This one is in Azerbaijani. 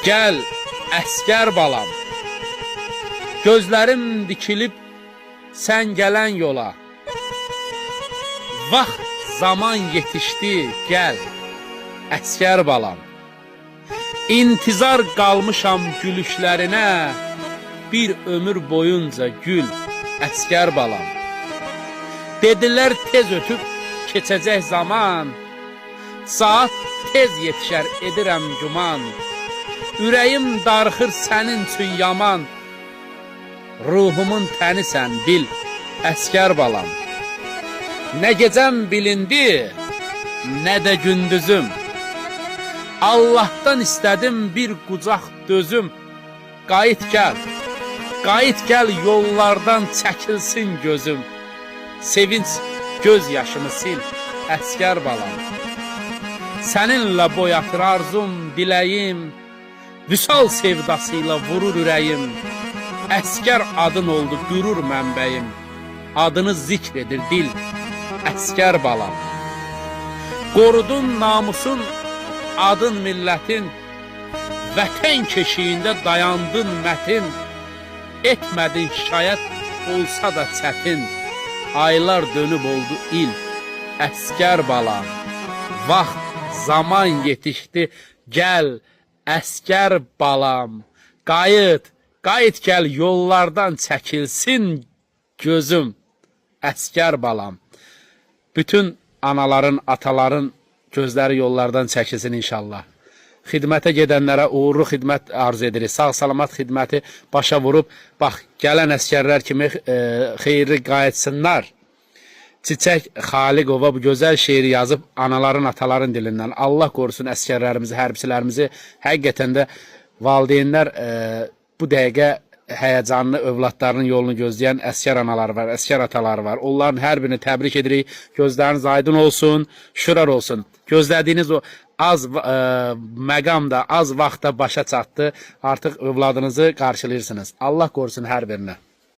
Gəl, əskər balam, gözlərim dikilib sən gələn yola. Vaxt zaman yetişdi, gəl, əskər balam. İntizar qalmışam gülüşlərinə, bir ömür boyunca gül, əskər balam. Dedilər tez ötüb keçəcək zaman, saat tez yetişər edirəm güman. Ürəyim darxır sənin üçün yaman, ruhumun tənisən bil, əskər balam. Nə gecəm bilindi, nə də gündüzüm, Allah'tan istədim bir qucaq dözüm. Qayıt gəl yollardan çəkilsin gözüm. Sevinç göz yaşımı sil, əskər balam. Səninlə boyatır arzum, diləyim, vüsal sevdasıyla vurur ürəyim. Əskər adın oldu qürur mənbəyim, adını zikr edir dil, əskər balam. Qorudun namusun, adın millətin, vətən keşiyində dayandın mətin. Etmədin şayət olsa da çətin, aylar dönüb oldu il, əskər balam. Vaxt zaman yetişdi, gəl, əskər balam. Qayıt gəl yollardan çəkilsin gözüm, əskər balam. Bütün anaların, ataların gözləri yollardan çəkilsin inşallah. Xidmətə gedənlərə uğurlu xidmət arz edirik. Sağ-salamat xidməti başa vurub, bax, gələn əskərlər kimi xeyirli qayıtsınlar. Çiçək Xaliqova bu gözəl şeiri yazıb anaların, ataların dilindən. Allah qorusun əskərlərimizi, hərbiçilərimizi. Həqiqətən də valideynlər bu dəqiqə həyəcanlı övladlarının yolunu gözləyən əskər analar var, əskər atalar var. Onların hər birini təbrik edirik. Gözləriniz aydın olsun, şürar olsun. Gözlədiyiniz o az məqamda, az vaxtda başa çatdı. Artıq övladınızı qarşılayırsınız. Allah qorusun hər birini.